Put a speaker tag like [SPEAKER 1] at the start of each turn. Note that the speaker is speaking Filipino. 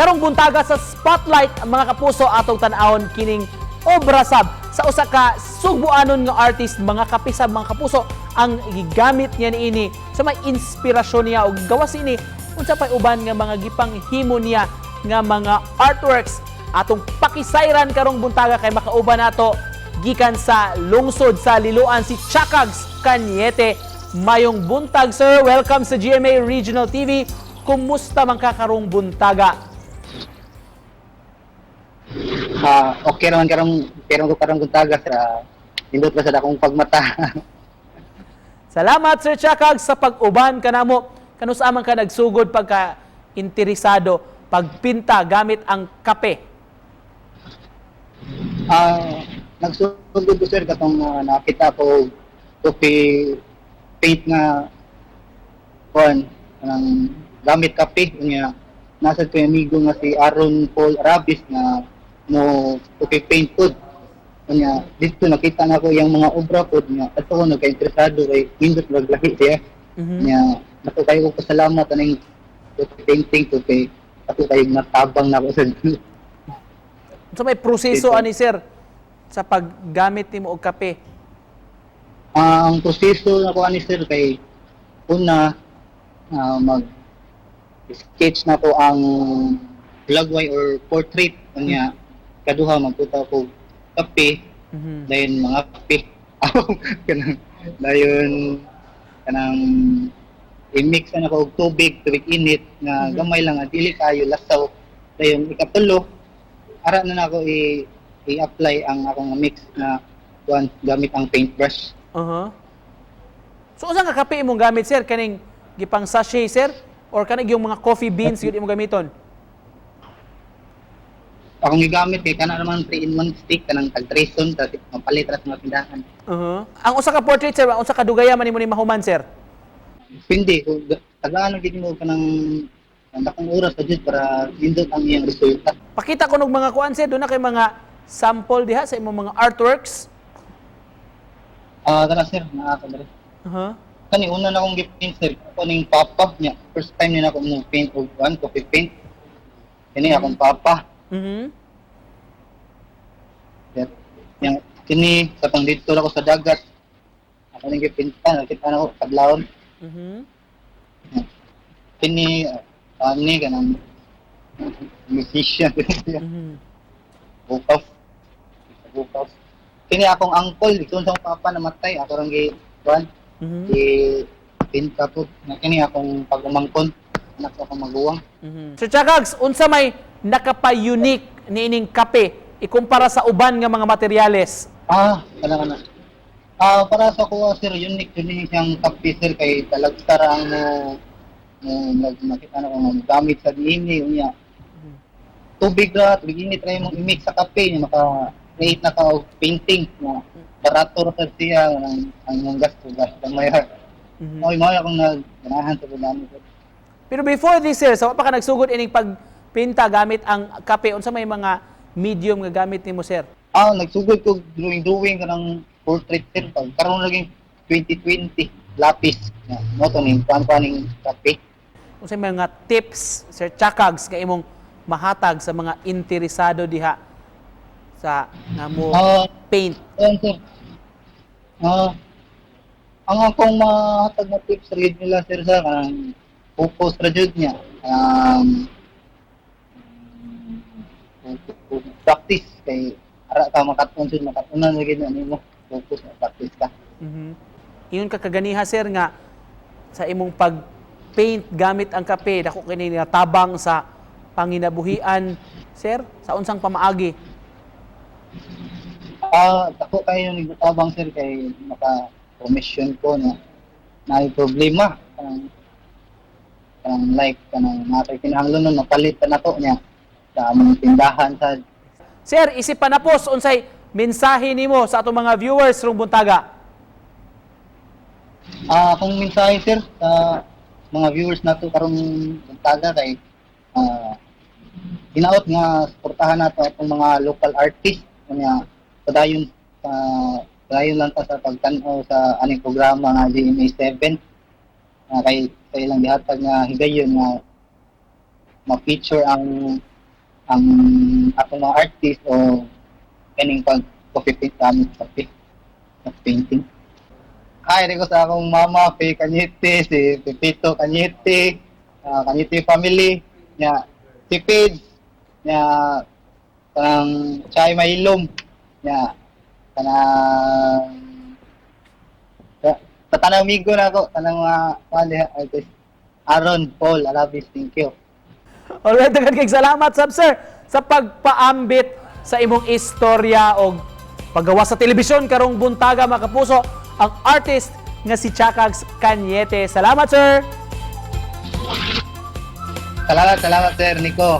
[SPEAKER 1] Karong buntaga sa spotlight ang mga kapuso atong tan-awon kining obra sab sa usa ka sugbuanon nga artist, mga kapisab, mga kapuso ang gigamit niya niini sa may inspirasyon niya og gawas ini unsa pay uban nga mga gipanghimo niya nga mga artworks atong pakisayran karong buntaga kay makauban nato gikan sa lungsod sa Liloan si Chakags Cañete. Mayong buntag, sir. Welcome sa GMA Regional TV. Kumusta man ka karong buntaga?
[SPEAKER 2] Okay naman karong buntaga sa indot pa sa dakong pagmata.
[SPEAKER 1] Salamat, Sir Chakag, sa pag-uban ka namo. Kanus amang ka nagsugod pagka interesado pagpinta gamit ang kape?
[SPEAKER 2] Nagsugod ko sir katong nakita ko coffee paint nga kanang gamit kape niya. Nasa ko yung amigo nga si Aaron Paul Arabis na mo coffee paint pod. Kanya dito nakita na ko yung mga obra pod nga ato ko nagka-interesado kay indot maglahi siya. Nya nato kayo ko pasalamat aning coffee painting ko kay ato kayo natabang na ko sa
[SPEAKER 1] So may proseso ani sir sa paggamit nimo og kape?
[SPEAKER 2] Ang proseso na ko ani sir kay una mag sketch na ko ang lagway or portrait kanya kaduha magputa ko kape dayon mga kape kanang dayon kanang i-mix na ko og tubig init nga gamay lang dili kayo lasaw dayon ikatulo ara na nako i-apply ang akong mix na gamit ang paintbrush.
[SPEAKER 1] So usa ka kape imong gamit sir, kaning gipang sachet sir or kaning yung mga coffee beans gyud imong gamiton?
[SPEAKER 2] Akong gigamit kay kana naman 3-in-1 stick kanang tag-treson ta mapalit ra sa mga tindahan.
[SPEAKER 1] Ang usa ka portrait sir, unsa ka dugaya man nimo ni mahuman sir?
[SPEAKER 2] Hindi ko tagaan gid mo kanang dakong oras sa jud para indot ang iyang resulta.
[SPEAKER 1] Pakita ko ng mga kuan sir, doon na kay mga sample diha sa imong mga artworks.
[SPEAKER 2] Kana sir, nakakadiri. Kani una na akong gipaint sir, ako ning papa niya. First time niya na ako mong paint og coffee paint. Kani akong papa. Yang kini katong dito ako sa dagat. Ako ning gipinta, nakita na ako kadlawon. Kini ani kanang musician. Bukas. Kini akong uncle, dito sa papa namatay, ako rang gi-kuan. Pinta po na kini akong pagumangkon, anak ko maguwang.
[SPEAKER 1] So Chakags, unsa may nakapa-unique niining kape ikumpara sa uban nga mga materyales?
[SPEAKER 2] Kana. Para sa ko sir, unique siyang kape sir kay talagsara ang nakita na ko gamit sa diini unya. Tubig init ra imong i-mix sa kape niya maka-create na ka og painting na barato ra siya ang imong gasto may akong naganahan sa bunani.
[SPEAKER 1] Pero before this sir, sa pa ka nagsugod ining pagpinta gamit ang kape, unsa may mga medium nga gamit nimo sir?
[SPEAKER 2] Nagsugod ko drawing kanang portrait sir karon naging 2020 lapis mo to ning paning kape.
[SPEAKER 1] Unsa may mga tips sir Chakags nga imong mahatag sa mga interesado diha sa namo paint?
[SPEAKER 2] Sir. Ang akong mahatag na tips sa nila sir sa focus ra jud niya. Practice kay ara ka makatunan na gid nimo focus na practice ka.
[SPEAKER 1] Iyon ka kaganiha sir nga sa imong pag-paint gamit ang kape dako kini natabang sa panginabuhian sir sa unsang pamaagi?
[SPEAKER 2] Ako kayo nagtabang sir kay maka-commission ko na may problema kanang like kanang natay kinahanglan mapalit na to niya sa among tindahan sa
[SPEAKER 1] Sir, isip pa na po unsay mensahe nimo sa atong mga viewers rong buntaga?
[SPEAKER 2] Akong mensahe sir sa mga viewers nato karong buntaga kay hinaot nga suportahan nato atong mga local artists kanya padayon lang ta sa pagtan-aw sa aning programa nga GMA 7 kay ilang gihatag nga higayon nga ma-feature ang ang akong mga artist o kaning pag-copy-paste sa painting. Hi, rin ko sa akong mama, Faye Cañete, si Pepito Cañete, Cañete family, nya si Paige, nya kanang Chay Mailom, nya kanang sa tanang amigo na ako, tanang mga artist. Aaron, Paul, Alabis, thank you.
[SPEAKER 1] Alright, daghang kayong salamat sab sir sa pagpaambit sa imong istorya o paggawa sa telebisyon karong buntaga mga kapuso ang artist nga si Chakags Cañete. Salamat sir.
[SPEAKER 2] Salamat, sir, Nico.